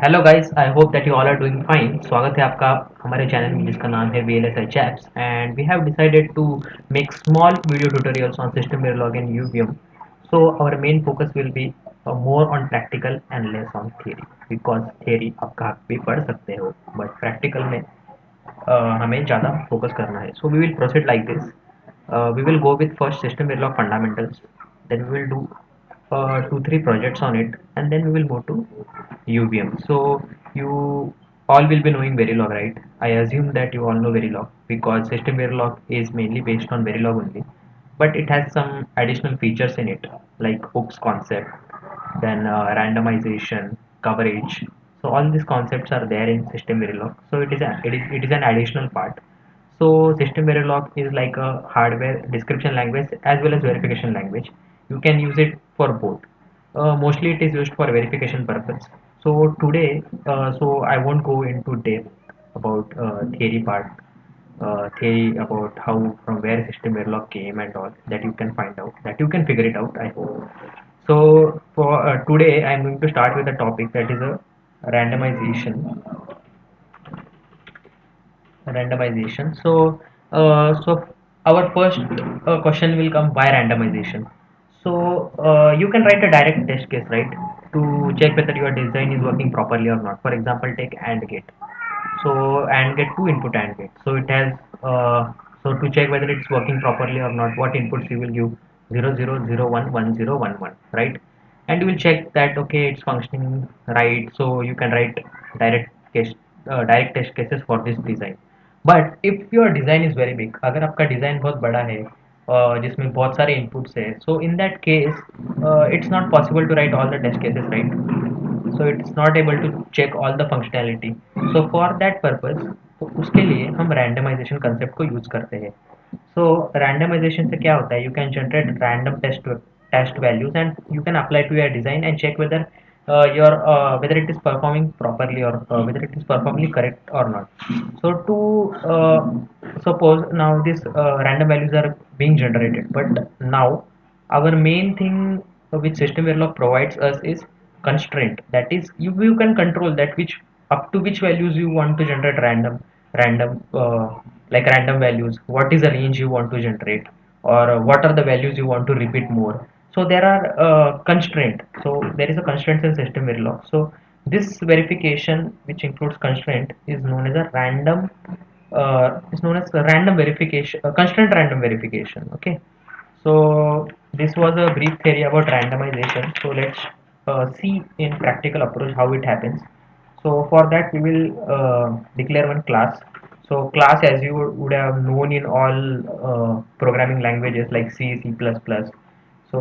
Hello guys, I hope that you all are doing fine. स्वागत है आपका हमारे चैनल में जिसका नाम है VLSI Chaps and we have decided to make small video tutorials on system Verilog and UVM. So our main focus will be more on practical and less on theory because theory आप कहाँ भी पढ़ सकते हो but practical में हमें ज़्यादा focus करना है. So we will proceed like this. We will go with first system verilog fundamentals, then we will do 2-3 projects on it, and then we will go to UVM. So you all will be knowing Verilog, right? I assume that you all know Verilog because system Verilog is mainly based on Verilog only, but it has some additional features in it like hooks concept, then randomization, coverage. So all these concepts are there in system Verilog. So it is an additional part. So system Verilog is like a hardware description language as well as verification language. You can use it for both. Mostly it is used for verification purpose. So today, so I won't go into depth about theory part, theory about how from where system Verilog came and all that you can find out, that you can figure it out. I hope. So for today, I'm going to start with a topic that is a randomization randomization. So our first question will come, why randomization. So you can write a direct test case, right, to check whether your design is working properly or not. For example, take AND gate. So AND gate, two input AND gate, so it has so to check whether it's working properly or not, what inputs you will give: 0 0 0 1 1 0 1 1, right? And you will check that okay, it's functioning right. So you can write direct case direct test cases for this design. But if your design is very big, अगर आपका design बहुत बड़ा है जिसमें बहुत सारे inputs है, so in that case it's not possible to write all the test cases, right? So it's not able to check all the functionality. So for that purpose, तो उसके लिए हम रैंडमाइजेशन कंसेप्ट को यूज़ करते हैं. सो randomisation से क्या होता है, you can generate random test values and you can apply to your design and check whether your whether it is performing properly or whether it is performing correct or not. So to suppose now this random values are being generated, but now our main thing which system verilog provides us is constraint. That is, you can control that which up to which values you want to generate random like random values, what is the range you want to generate, or what are the values you want to repeat more. So there are constraint. So there is a constraint in system verilog. So this verification, which includes constraint, is known as a random is known as random verification, constraint random verification. Okay. So this was a brief theory about randomization. So let's see in practical approach how it happens. So for that we will declare one class. So class, as you would have known in all programming languages like C, C++. So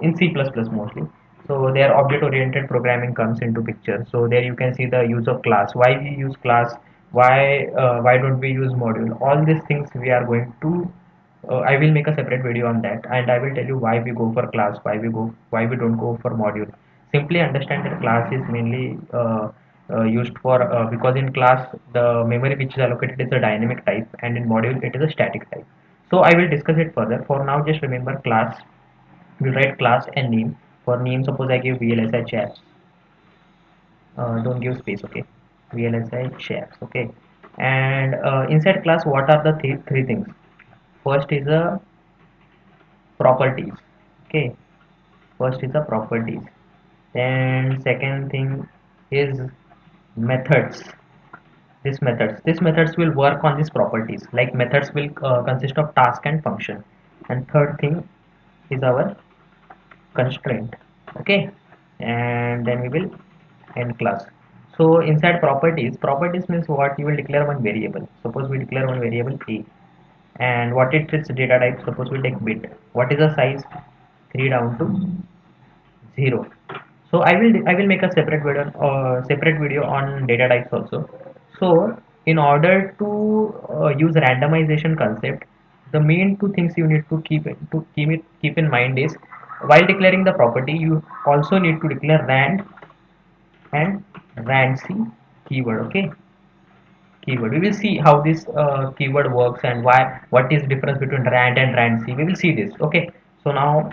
in C++ mostly. So their object oriented programming comes into picture. So there you can see the use of class. Why we use class? Why don't we use module? All these things we are going to I will make a separate video on that, and I will tell you why we go for class, why we don't go for module. Simply understand that class is mainly used for because in class the memory which is allocated is a dynamic type, and in module it is a static type. So I will discuss it further. For now, just remember class. We'll write class and name. For name, suppose I give VLSI Chaps. Don't give space, okay? VLSI Chaps, okay? And inside class, what are the three things? First is a properties. Okay, first is the properties, and second thing is methods. This methods will work on these properties, like methods will consist of task and function. And third thing is our constraint. Okay, and then we will end class. So inside properties means what? You will declare one variable. Suppose we declare one variable a, and what its data type, suppose we take bit. What is the size? 3 down to 0. So I will make a separate video on data types also. So in order to use randomization concept, the main two things you need to keep in mind is, while declaring the property, you also need to declare rand and randc keyword. Okay, keyword, we will see how this keyword works and what is difference between rand and randc. We will see this. Okay, so now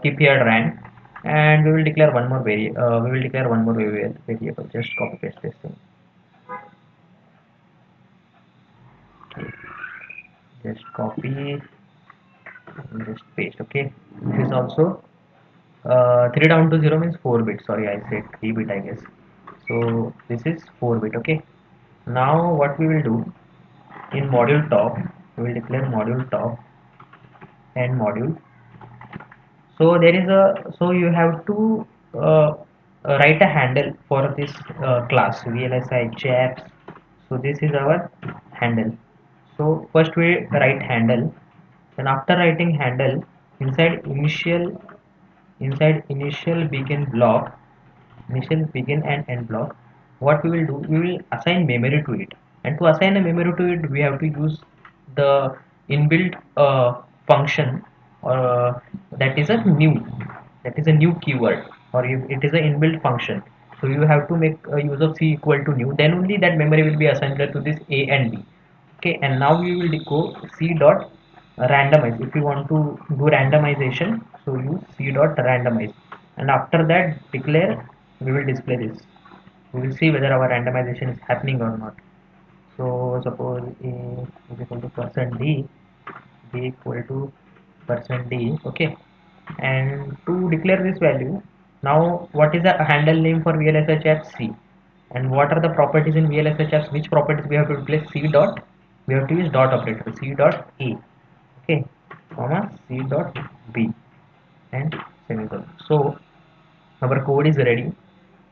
keep here rand, and we will declare one more variable. Just copy paste this thing. Okay, just copy and just paste. Okay, this is also 3 down to 0 means 4 bit. Sorry, I said 3 bit, I guess. So this is 4 bit. Okay, now what we will do, in module top we will declare module top and module. So there is a, so you have to uh, write a handle for this class VLSI chaps. So this is our handle. So first we write handle, then after writing handle, inside initial begin block, initial begin and end block, what we will do, we will assign memory to it. And to assign a memory to it, we have to use the inbuilt function, or that is a new, that is a new keyword, or it is an inbuilt function. So you have to make use of c equal to new, then only that memory will be assigned to this a and b. Okay, and now we will go c dot randomize. If you want to do randomization, so use c dot randomize, and after that declare, we will display this. We will see whether our randomization is happening or not. So suppose a is equal to percent d, b equal to percent d. Okay, and to declare this value, now what is the handle name for VLSI apps? C. And what are the properties in VLSI apps? Which properties we have to replace? C dot, we have to use dot operator, c dot a. Okay, comma c dot b and semicolon. So our code is ready.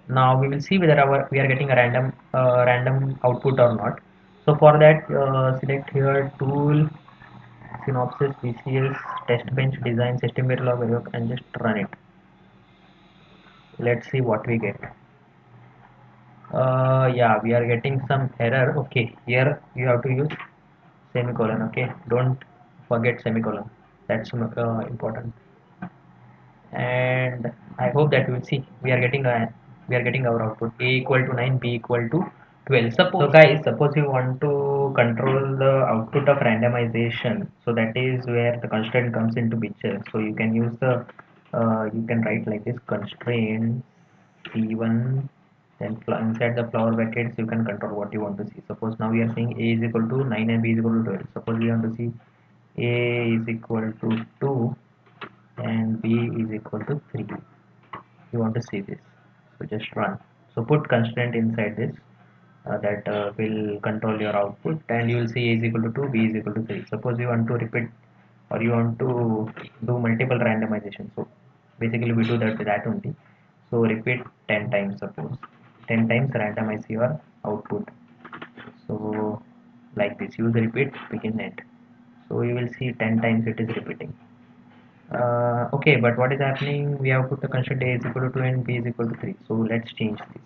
Now we will see whether our we are getting a random output or not. So for that, select here tool, synopsis, bcs, test bench, design, system verilog, and just run it. Let's see what we get. Yeah, we are getting some error. Okay, here you have to use semicolon. Okay, don't forget semicolon, that's important. And I hope that you will see we are getting our output a equal to 9, b equal to 12. So guys, suppose you want to control the output of randomization, so that is where the constraint comes into picture. So you can use the you can write like this: constraint c1, then inside the flower brackets you can control what you want to see. Suppose now we are saying a is equal to 9 and b is equal to 12. Suppose we want to see a is equal to 2 and b is equal to 3. You want to see this, so just run. So put constraint inside this, that will control your output, and you will see a is equal to 2, b is equal to 3. Suppose you want to repeat, or you want to do multiple randomization, so basically we do that only. So repeat 10 times, suppose 10 times randomize your output. So like this, use repeat begin end. So you will see 10 times it is repeating. Okay, but what is happening? We have put the constraint a is equal to 2 and b is equal to 3. So let's change this.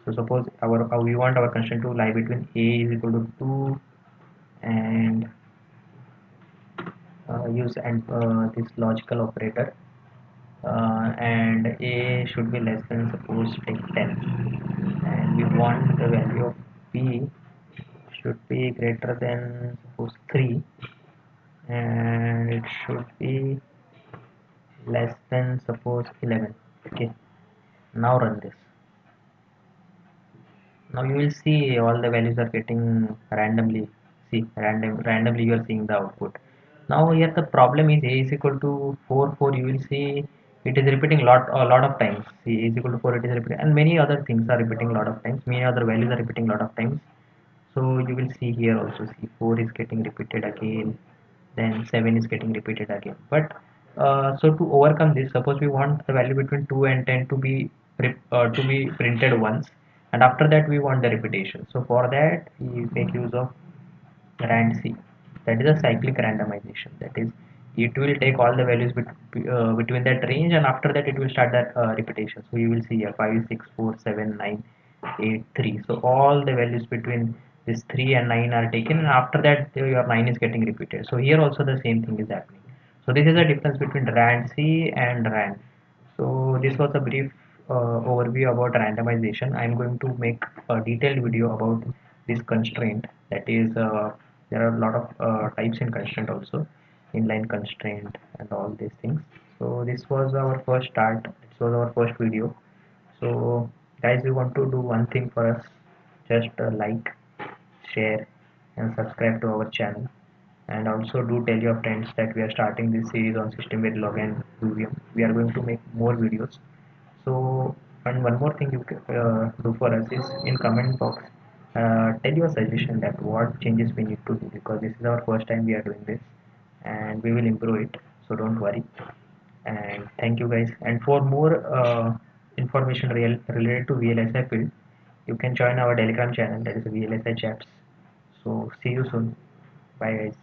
So suppose we want our constraint to lie between a is equal to 2 and use and this logical operator, and a should be less than, suppose take 10, and we want the value of b should be greater than, suppose 3, and it should be less than, suppose 11. Okay, now run this. Now you will see all the values are getting randomly. See, randomly you are seeing the output. Now here the problem is a is equal to 4 4. You will see it is repeating a lot of times. See, a is equal to 4, it is repeating, and many other things are repeating a lot of times. Many other values are repeating a lot of times. So you will see here also, see 4 is getting repeated again, then 7 is getting repeated again. But so to overcome this, suppose we want the value between 2 and 10 to be printed once, and after that we want the repetition. So for that we make use of randc, that is a cyclic randomization. That is, it will take all the values between that range, and after that it will start that repetition. So you will see here 5 6 4 7 9 8 3. So all the values between this 3 and 9 are taken, and after that your 9 is getting repeated. So here also the same thing is happening. So this is the difference between randc and rand. So this was a brief overview about randomization. I'm going to make a detailed video about this constraint. That is, there are a lot of types in constraint also, inline constraint and all these things. So this was our first start. was our first video. So guys, we want to do one thing for us, just like, share and subscribe to our channel, and also do tell your friends that we are starting this series on System Verilog and Rubium. We are going to make more videos. So, and one more thing you can do for us is in comment box, tell your suggestion that what changes we need to do, because this is our first time we are doing this, and we will improve it. So don't worry. And thank you guys. And for more information related to VLSI field, you can join our Telegram channel, that is VLSI chats. So see you soon. Bye guys.